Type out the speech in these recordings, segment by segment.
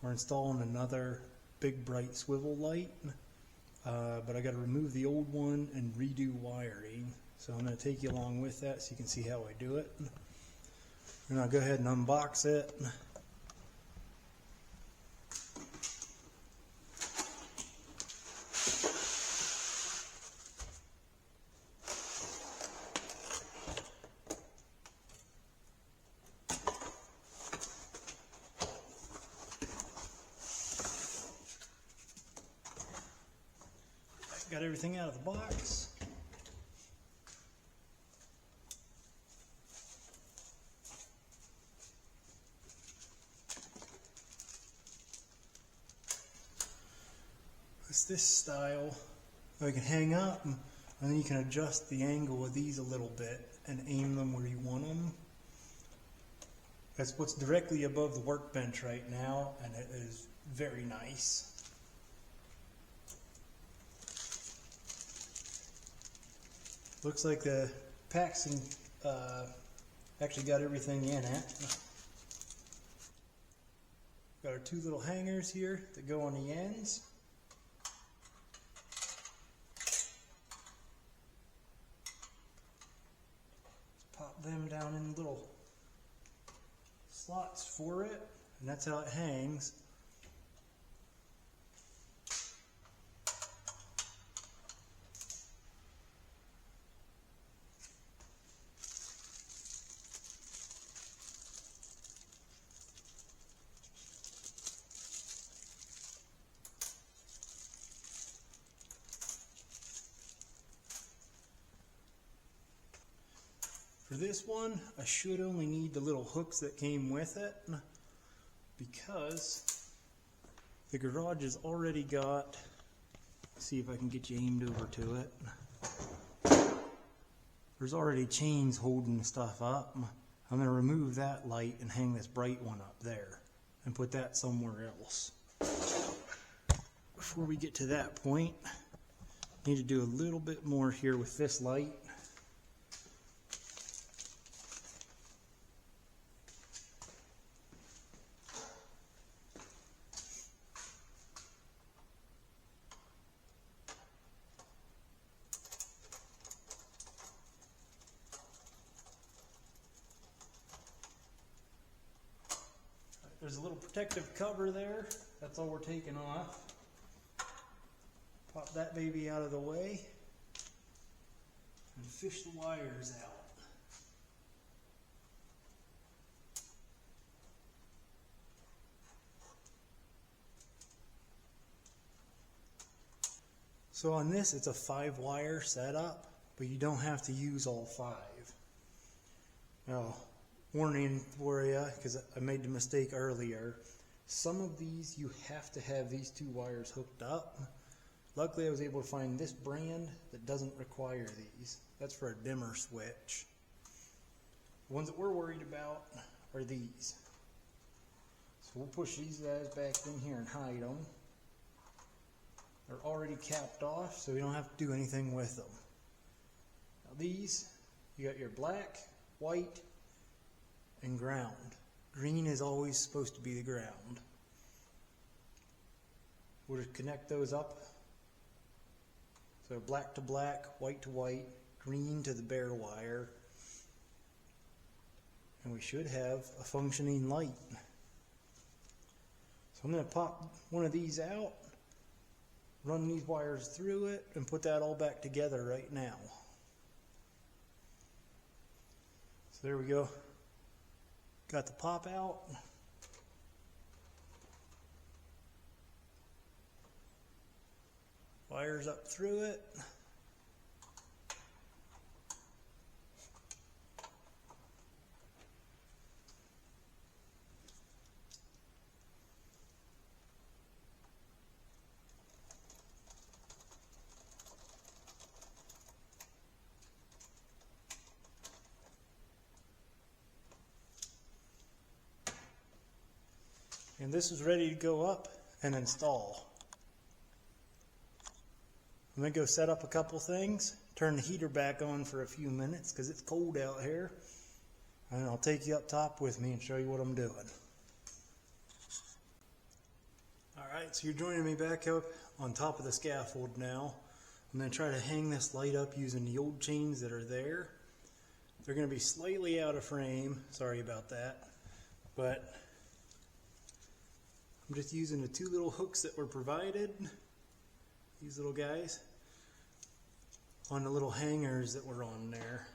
we're installing another big bright swivel light, but I got to remove the old one and redo wiring. So I'm going to take you along with that so you can see how I do it. And I'll go ahead and unbox it. Got everything out of the box. It's this style. You can hang up and then you can adjust the angle of these a little bit and aim them where you want them. That's what's directly above the workbench right now, and it is very nice. Looks like the Paxton actually got everything in it. Got our two little hangers here that go on the ends. Just pop them down in little slots for it, and that's how it hangs. For this one, I should only need the little hooks that came with it, because the garage has already got, see if I can get you aimed over to it. There's already chains holding stuff up. I'm going to remove that light and hang this bright one up there and put that somewhere else. Before we get to that point, I need to do a little bit more here with this light. There's a little protective cover there. That's all we're taking off. Pop that baby out of the way and fish the wires out. So on this, it's a 5-wire setup, but you don't have to use all 5. Now, warning for you, because I made the mistake earlier. Some of these you have to have these 2 wires hooked up. Luckily I was able to find this brand that doesn't require these. That's for a dimmer switch. The ones that we're worried about are these. So we'll push these guys back in here and hide them. They're already capped off, so we don't have to do anything with them. Now these, you got your black, white, and ground. Green is always supposed to be the ground. We'll just connect those up. So black to black, white to white, green to the bare wire. And we should have a functioning light. So I'm going to pop one of these out, run these wires through it, and put that all back together right now. So there we go. Got the pop out. Wires up through it. And this is ready to go up and install. I'm going to go set up a couple things, turn the heater back on for a few minutes because it's cold out here, and I'll take you up top with me and show you what I'm doing. Alright, so you're joining me back up on top of the scaffold now. I'm going to try to hang this light up using the old chains that are there. They're going to be slightly out of frame, sorry about that, but I'm just using the two little hooks that were provided, these little guys, on the little hangers that were on there.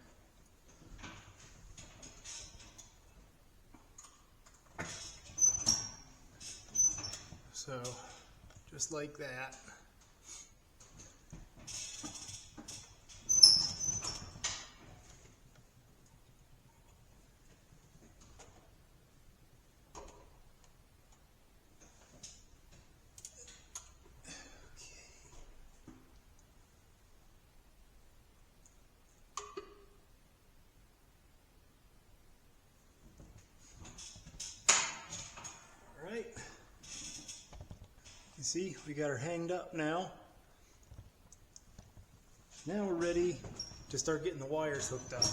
So, just like that. Alright. You see, we got her hanged up now. Now we're ready to start getting the wires hooked up.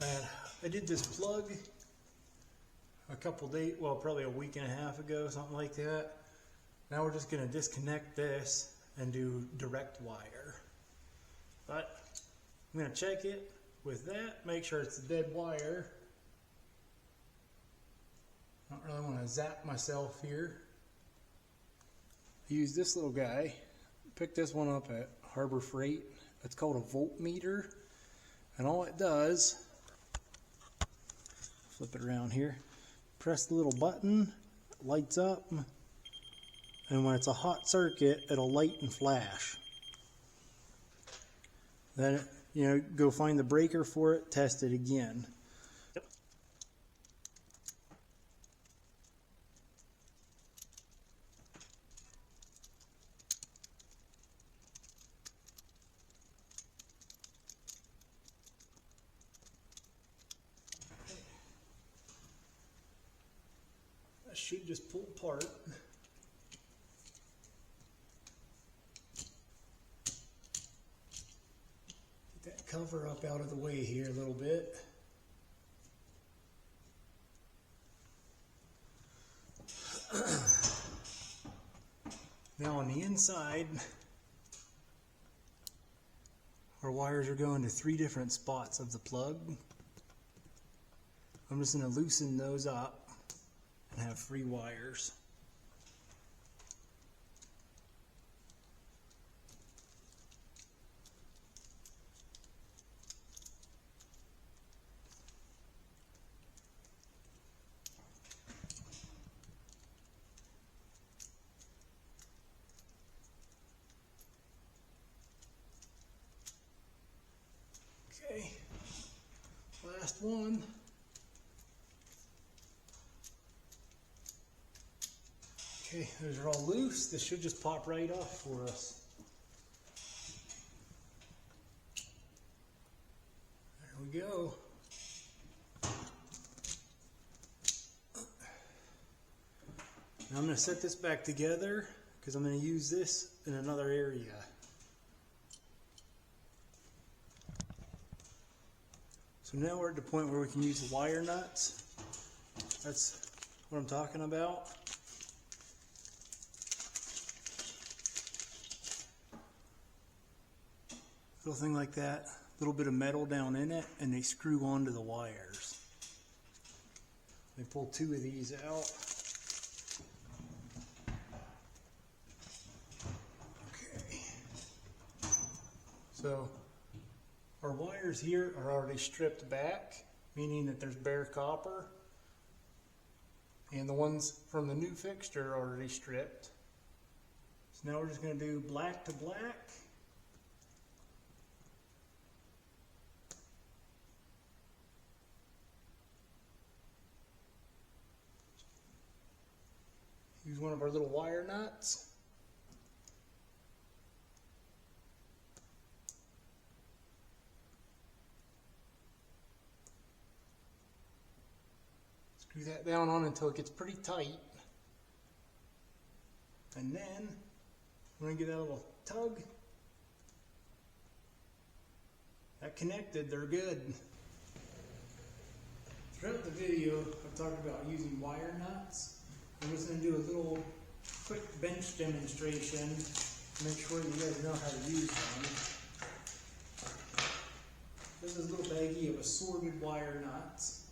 And I did this plug a couple days, well, probably a week and a half ago, something like that. Now we're just going to disconnect this and do direct wire. But I'm going to check it with that, make sure it's a dead wire. I don't really want to zap myself here. I use this little guy. Picked this one up at Harbor Freight. It's called a voltmeter. And all it does, flip it around here, press the little button, it lights up, and when it's a hot circuit, it'll light and flash. Then, go find the breaker for it, test it again. That should just pull apart. Get that cover up out of the way here a little bit. Now on the inside, our wires are going to 3 different spots of the plug. I'm just going to loosen those up and have free wires. Okay, last one. Okay, those are all loose. This should just pop right off for us. There we go. Now I'm going to set this back together because I'm going to use this in another area. So now we're at the point where we can use the wire nuts. That's what I'm talking about. Little thing like that, a little bit of metal down in it, and they screw onto the wires. Let me pull 2 of these out. Okay. So our wires here are already stripped back, meaning that there's bare copper. And the ones from the new fixture are already stripped. So now we're just going to do black to black. Use one of our little wire nuts. Screw that down on until it gets pretty tight. And then I'm going to give that a little tug. That connected, they're good. Throughout the video, I've talked about using wire nuts. I'm just going to do a little quick bench demonstration to make sure you guys know how to use them. This is a little baggie of assorted wire nuts.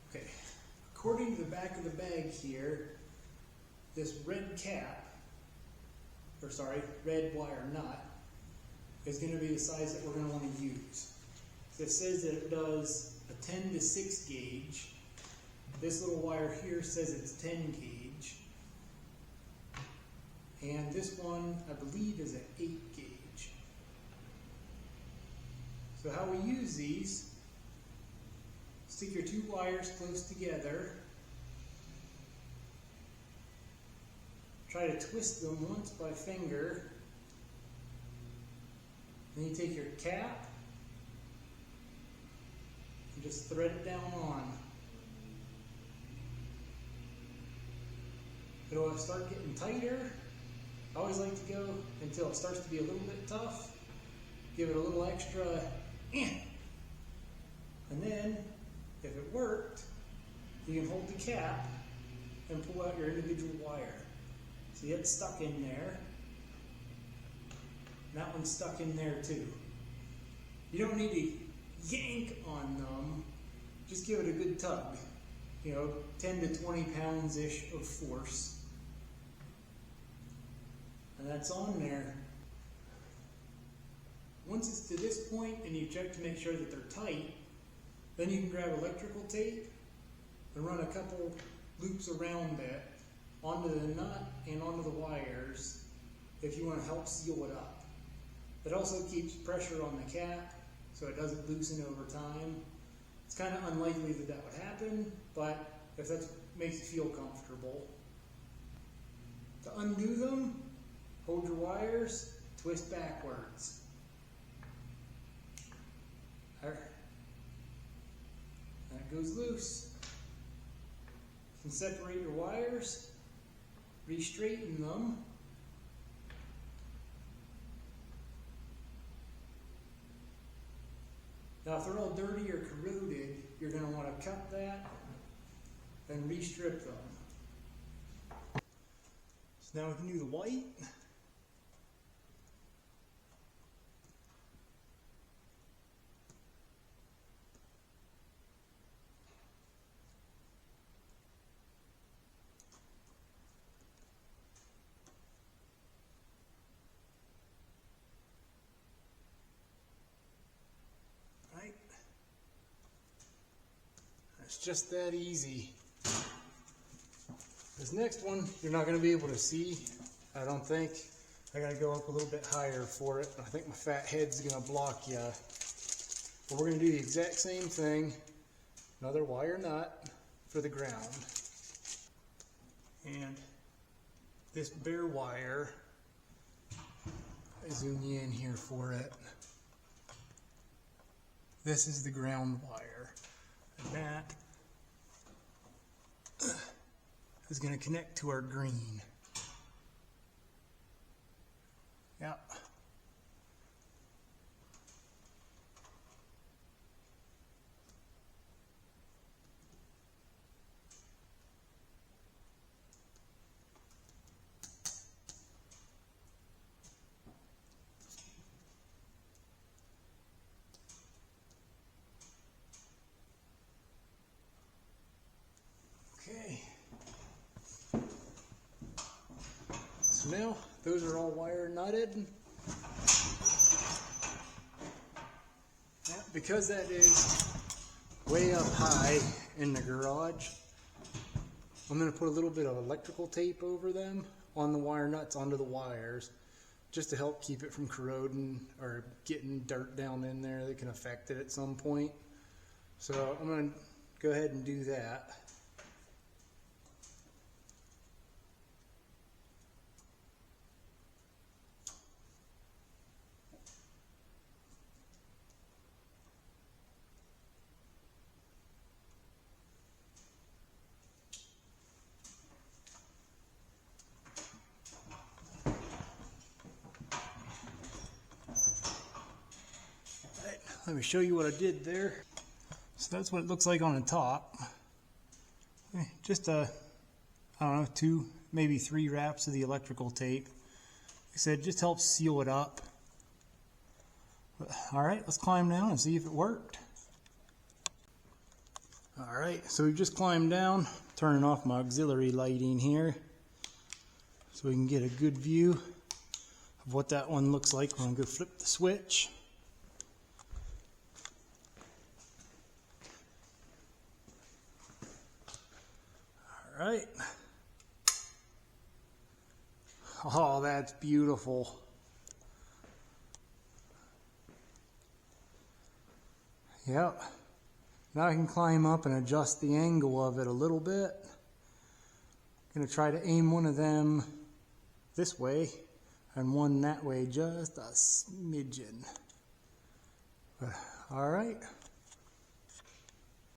Okay, according to the back of the bag here, this red red wire nut is going to be the size that we're going to want to use. So it says that it does a 10 to 6 gauge. This little wire here says it's 10 gauge. And this one, I believe, is an 8 gauge. So how we use these, stick your two wires close together. Try to twist them once by finger. Then you take your cap and just thread it down on. It'll start getting tighter. I always like to go until it starts to be a little bit tough. Give it a little extra, and then, if it worked, you can hold the cap and pull out your individual wire. See, it's stuck in there. And that one's stuck in there too. You don't need to yank on them. Just give it a good tug. 10 to 20 pounds-ish of force. And that's on there. Once it's to this point and you check to make sure that they're tight, then you can grab electrical tape and run a couple loops around it onto the nut and onto the wires if you want to help seal it up. It also keeps pressure on the cap so it doesn't loosen over time. It's kind of unlikely that that would happen, but if that makes you feel comfortable. To undo them, hold your wires, twist backwards. There. That goes loose. You can separate your wires, re-straighten them. Now if they're all dirty or corroded, you're going to want to cut that and re-strip them. So now we can do the white. It's just that easy. This next one, you're not going to be able to see, I don't think. I got to go up a little bit higher for it. I think my fat head's going to block you. But we're going to do the exact same thing. Another wire nut for the ground. And this bare wire, I zoom you in here for it. This is the ground wire. And that is going to connect to our green. Yep. Okay. So now those are all wire nutted. Now, because that is way up high in the garage, I'm going to put a little bit of electrical tape over them on the wire nuts onto the wires just to help keep it from corroding or getting dirt down in there that can affect it at some point. So I'm going to go ahead and do that. let me show you what I did there. So that's what it looks like on the top. Just I don't know, 2, maybe 3 wraps of the electrical tape. Like I said, it just helps seal it up. But, all right, let's climb down and see if it worked. All right, so we've just climbed down, turning off my auxiliary lighting here so we can get a good view of what that one looks like when I go flip the switch. All right. Oh, that's beautiful. Yep. Now I can climb up and adjust the angle of it a little bit. I'm going to try to aim one of them this way and one that way, just a smidgen. But, all right.